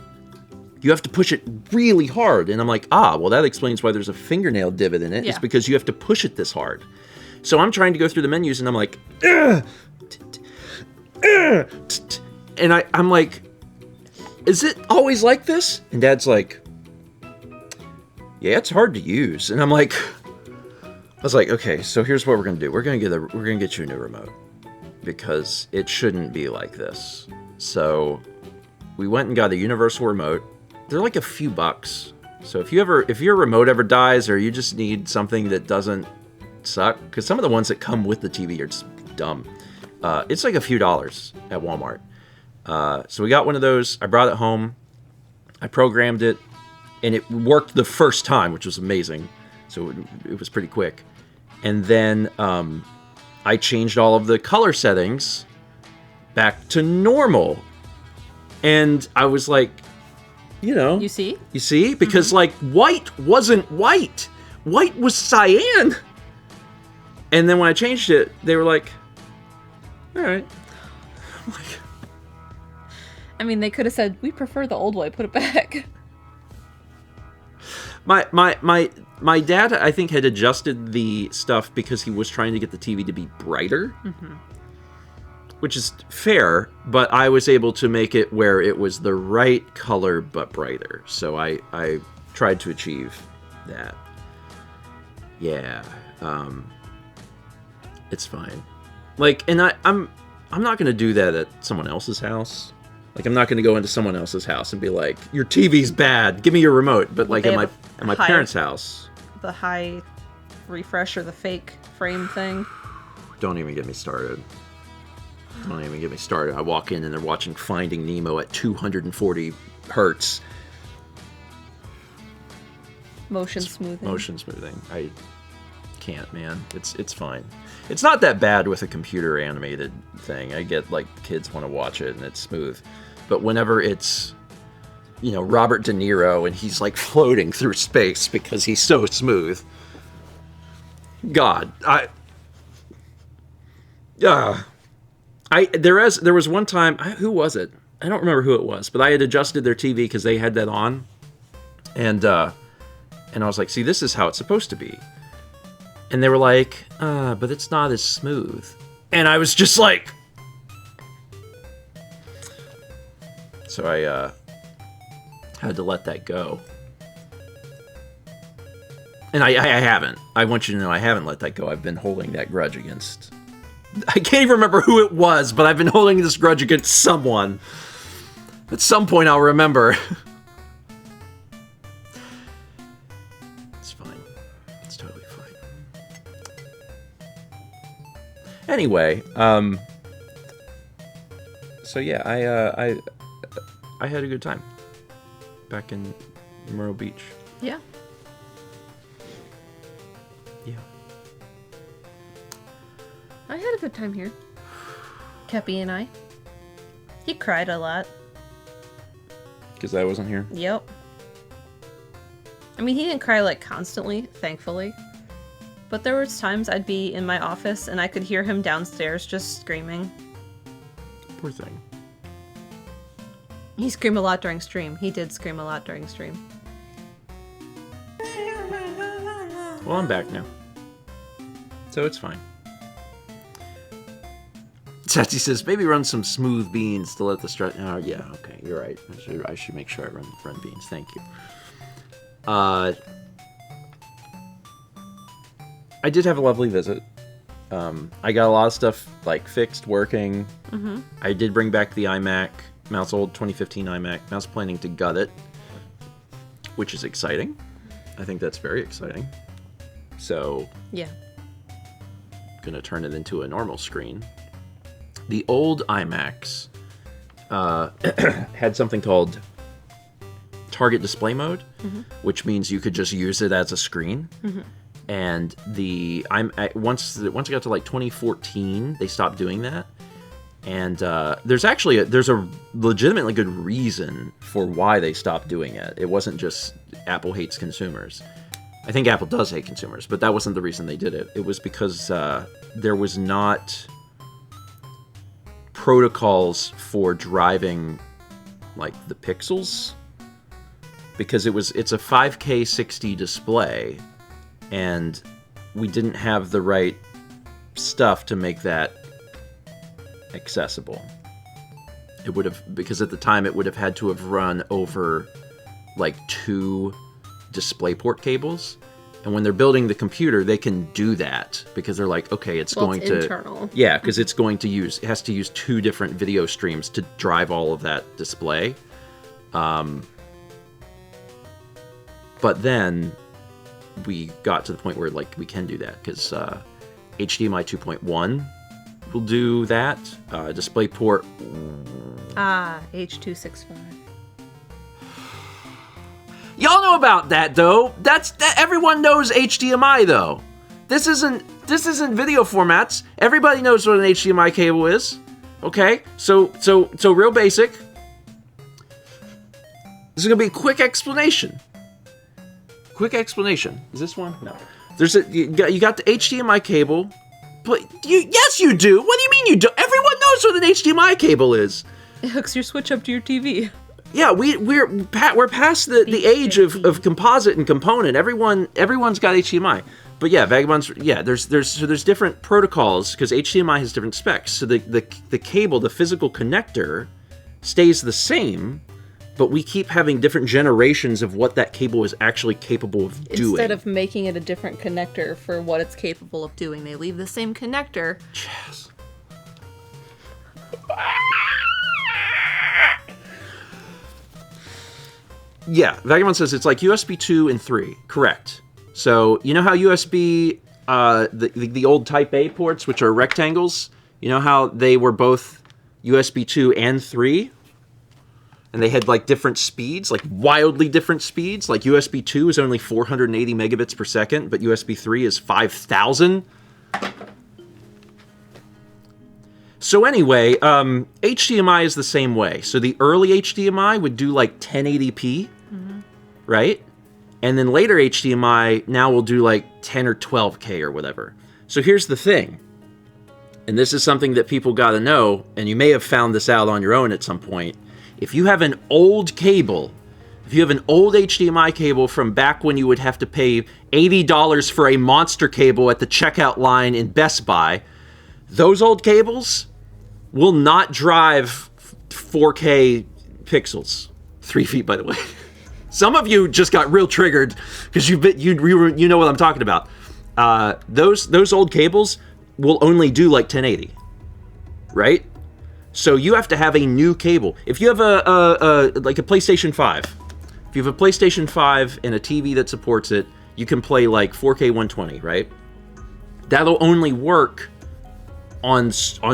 you have to push it really hard. And I'm like, well, that explains why there's a fingernail divot in it. Yeah. It's because you have to push it this hard. So I'm trying to go through the menus and I'm like, and I'm like, is it always like this? And Dad's like, yeah, it's hard to use. And I'm like, I was like, okay, so here's what we're gonna do. We're gonna get you a new remote because it shouldn't be like this. So we went and got a universal remote. They're like a few bucks. So if your remote ever dies or you just need something that doesn't suck, because some of the ones that come with the TV are just dumb. It's like a few dollars at Walmart. So we got one of those. I brought it home. I programmed it, and it worked the first time, which was amazing. So it was pretty quick. And then I changed all of the color settings back to normal. And I was like, You see? Because like white wasn't white. White was cyan. And then when I changed it, they were like, all right. I mean, they could have said, we prefer the old way, put it back. My dad, I think, had adjusted the stuff because he was trying to get the TV to be brighter. Mm-hmm. Which is fair, but I was able to make it where it was the right color but brighter. So I tried to achieve that. Yeah. It's fine. Like, and I'm not gonna do that at someone else's house. Like, I'm not gonna go into someone else's house and be like, your TV's bad, give me your remote. But like at my parents' house. The high refresh or the fake frame thing. Don't even get me started. Don't even get me started. I walk in and they're watching Finding Nemo at 240 hertz. Motion smoothing. I can't, man. It's fine. It's not that bad with a computer animated thing. I get like kids want to watch it and it's smooth. But whenever it's, Robert De Niro and he's like floating through space because he's so smooth. God, there was one time, who was it? I don't remember who it was, but I had adjusted their TV because they had that on, and I was like, see, this is how it's supposed to be, and they were like, but it's not as smooth, and I was just like, so I had to let that go, and I haven't. I want you to know I haven't let that go. I've been holding that grudge against. I can't even remember who it was, but I've been holding this grudge against someone. At some point, I'll remember. It's fine. It's totally fine. Anyway, so yeah, I had a good time back in Myrtle Beach. Yeah. Yeah. I had a good time here. Kepi and I. He cried a lot. Because I wasn't here. Yep. I mean, he didn't cry like constantly, thankfully. But there was times I'd be in my office and I could hear him downstairs just screaming. Poor thing. He screamed a lot during stream. He did scream a lot during stream. Well, I'm back now. So it's fine. Satsy says, maybe run some smooth beans to let the strut... Oh, yeah, okay, you're right. I should make sure I run beans. Thank you. I did have a lovely visit. I got a lot of stuff, like, fixed, working. Mm-hmm. I did bring back the iMac, Mouse old 2015 iMac. Mouse planning to gut it, which is exciting. I think that's very exciting. So... Yeah. Gonna turn it into a normal screen. The old iMacs had something called target display mode, which means you could just use it as a screen. And once it got to like 2014, they stopped doing that. And there's a legitimately good reason for why they stopped doing it. It wasn't just Apple hates consumers. I think Apple does hate consumers, but that wasn't the reason they did it. It was because there was not protocols for driving like the pixels, because it's a 5K 60 display, and we didn't have the right stuff to make that accessible. It would have, because at the time it would have had to have run over like 2 DisplayPort cables. And when they're building the computer, they can do that because they're like, okay, it's internal. Yeah, because it has to use 2 different video streams to drive all of that display. But then we got to the point where like we can do that because HDMI 2.1 will do that. DisplayPort. H.265. Y'all know about that though. That everyone knows HDMI though. This isn't video formats. Everybody knows what an HDMI cable is. Okay? So real basic. This is gonna be a quick explanation. Quick explanation. Is this one? No. You got the HDMI cable. But yes you do. What do you mean you do? Everyone knows what an HDMI cable is. It hooks your Switch up to your TV. Yeah, we're past the age of composite and component. Everyone's got HDMI. But yeah, Vagabonds. Yeah, there's different protocols because HDMI has different specs. So the cable, the physical connector, stays the same, but we keep having different generations of what that cable is actually capable of doing. Instead of making it a different connector for what it's capable of doing, they leave the same connector. Yes. Yeah, Vagabond says it's like USB 2 and 3. Correct. So, you know how USB, the old Type A ports, which are rectangles, you know how they were both USB 2 and 3? And they had, like, different speeds, like, wildly different speeds. Like, USB 2 is only 480 megabits per second, but USB 3 is 5,000. So anyway, HDMI is the same way. So the early HDMI would do, like, 1080p. Right? And then later HDMI now will do like 10 or 12K or whatever. So here's the thing. And this is something that people got to know, and you may have found this out on your own at some point. If you have an old cable, if you have an old HDMI cable from back when you would have to pay $80 for a monster cable at the checkout line in Best Buy, those old cables will not drive 4K pixels. 3 feet, by the way. Some of you just got real triggered because you know what I'm talking about. Those old cables will only do like 1080, right? So you have to have a new cable. If you have like a PlayStation 5, if you have a PlayStation 5 and a TV that supports it, you can play like 4K 120, right? That'll only work on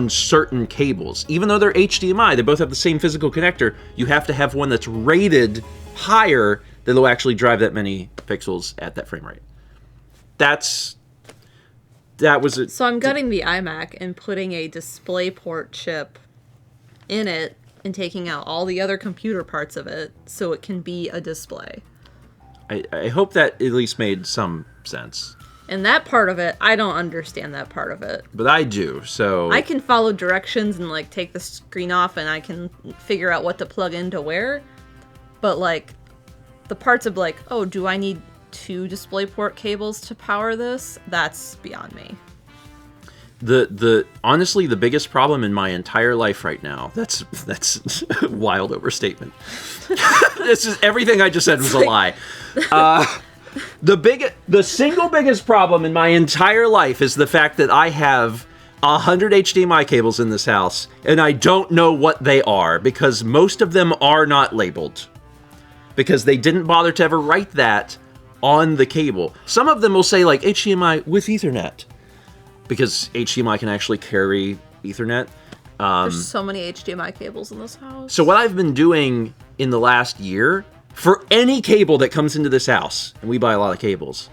certain cables. Even though they're HDMI, they both have the same physical connector, you have to have one that's rated higher that'll actually drive that many pixels at that frame rate. That was it. So I'm gutting the iMac and putting a DisplayPort chip in it and taking out all the other computer parts of it so it can be a display. I hope that at least made some sense. And that part of it, I don't understand that part of it. But I do, so... I can follow directions and, like, take the screen off and I can figure out what to plug into where. But, like, the parts of, like, oh, do I need 2 DisplayPort cables to power this? That's beyond me. Honestly, the biggest problem in my entire life right now, that's a wild overstatement. This is everything I just said was a lie. The single biggest problem in my entire life is the fact that I have 100 HDMI cables in this house, and I don't know what they are, because most of them are not labeled. Because they didn't bother to ever write that on the cable. Some of them will say, like, HDMI with Ethernet, because HDMI can actually carry Ethernet. There's so many HDMI cables in this house. So what I've been doing in the last year, for any cable that comes into this house, and we buy a lot of cables,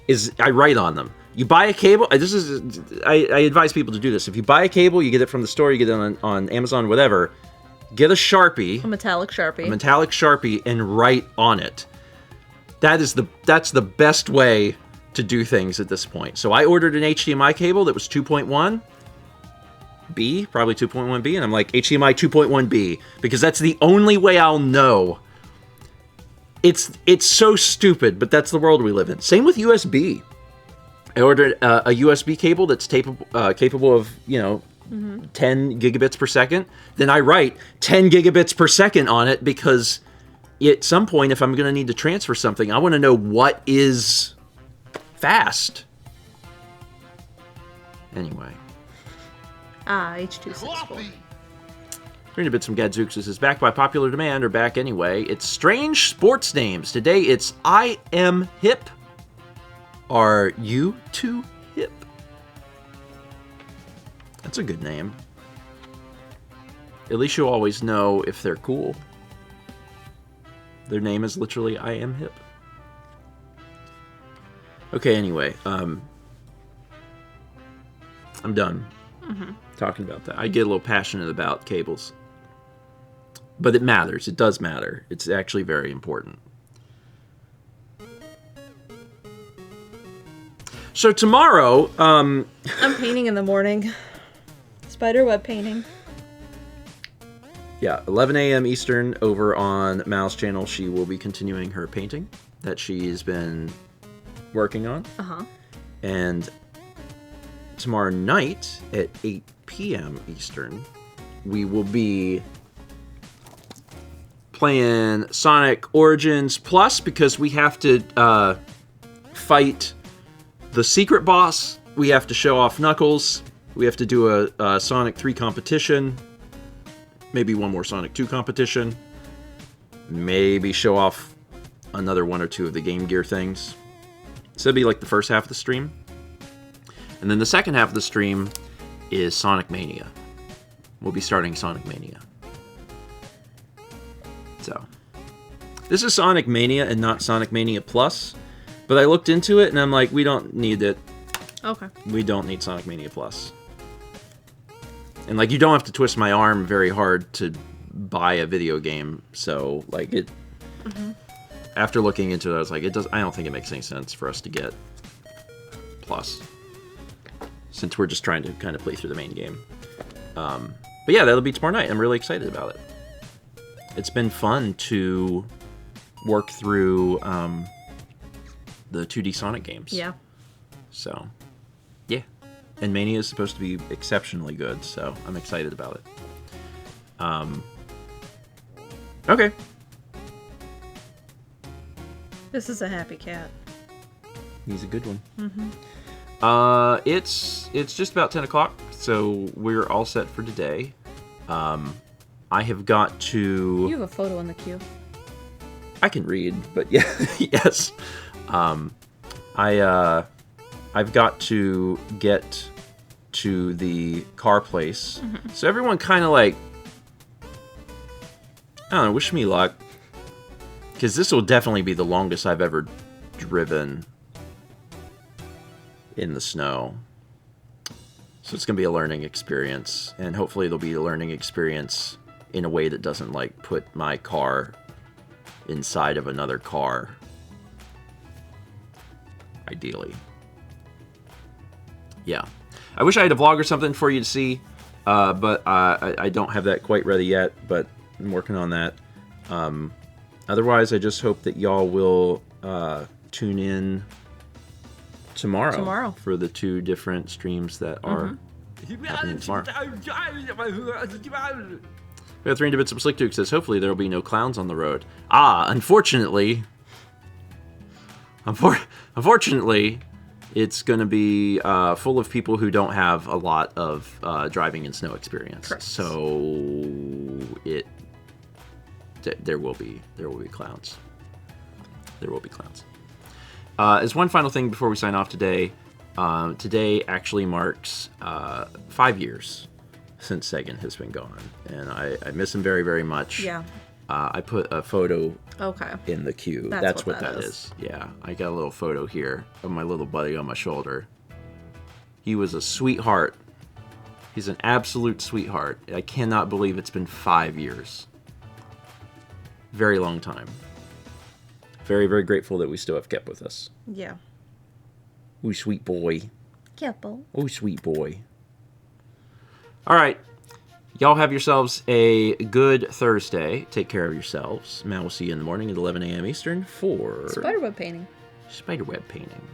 is I write on them. You buy a cable, I advise people to do this. If you buy a cable, you get it from the store, you get it on Amazon, whatever, get a Sharpie. A metallic Sharpie, and write on it. That's the best way to do things at this point. So I ordered an HDMI cable that was 2.1B, probably 2.1B, and I'm like, HDMI 2.1B, because that's the only way I'll know. It's so stupid, but that's the world we live in. Same with USB. I ordered a USB cable that's capable of, 10 gigabits per second. Then I write 10 gigabits per second on it, because at some point, if I'm going to need to transfer something, I want to know what is fast. Anyway. H.264. Reading a bit, some Gadzooks is back by popular demand, or back anyway. It's strange sports names. Today it's I Am Hip. Are you too hip? That's a good name. At least you always know if they're cool. Their name is literally I Am Hip. Okay, anyway, I'm done talking about that. I get a little passionate about cables. But it matters. It does matter. It's actually very important. So tomorrow, I'm painting in the morning. Spiderweb painting. Yeah, 11 a.m. Eastern over on Mal's channel. She will be continuing her painting that she's been working on. And tomorrow night at 8 p.m. Eastern, we will be playing Sonic Origins Plus, because we have to fight the secret boss. We have to show off Knuckles. We have to do a Sonic 3 competition. Maybe one more Sonic 2 competition. Maybe show off another 1 or 2 of the Game Gear things. So that'd be like the first half of the stream. And then the second half of the stream is Sonic Mania. We'll be starting Sonic Mania. So, this is Sonic Mania and not Sonic Mania Plus. But I looked into it and I'm like, we don't need it. Okay. We don't need Sonic Mania Plus. And like, you don't have to twist my arm very hard to buy a video game. So, like, it... After looking into it, I was like, I don't think it makes any sense for us to get Plus. Since we're just trying to kind of play through the main game. But yeah, that'll be tomorrow night. I'm really excited about it. It's been fun to work through the 2D Sonic games. Yeah. So, yeah. And Mania is supposed to be exceptionally good, so I'm excited about it. Okay. This is a happy cat. He's a good one. It's just about 10 o'clock, so we're all set for today. I have got to... You have a photo in the queue. I can read, but yeah, yes. I I've got to get to the car place. So everyone kind of like, I don't know, wish me luck. Because this will definitely be the longest I've ever driven in the snow. So it's going to be a learning experience. And hopefully it'll be a learning experience in a way that doesn't, like, put my car inside of another car. Ideally. Yeah. I wish I had a vlog or something for you to see. But I don't have that quite ready yet. But I'm working on that. Otherwise, I just hope that y'all will tune in tomorrow for the 2 different streams that are happening tomorrow. We have 300 bits of Slick Duke says, hopefully there will be no clowns on the road. Unfortunately, it's going to be full of people who don't have a lot of driving and snow experience. Correct. So there will be clowns. There will be clowns. As one final thing before we sign off today, today actually marks 5 years since Sagan has been gone, and I miss him very, very much. Yeah. I put a photo in the queue. That's what that is. Yeah, I got a little photo here of my little buddy on my shoulder. He was a sweetheart. He's an absolute sweetheart. I cannot believe it's been 5 years. Very long time. Very, very grateful that we still have Kep with us. Yeah. Ooh, sweet boy. Kepo. Oh, sweet boy. All right. Y'all have yourselves a good Thursday. Take care of yourselves. Matt will see you in the morning at 11 a.m. Eastern for... Spiderweb painting. Spiderweb painting.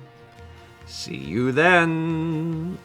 See you then.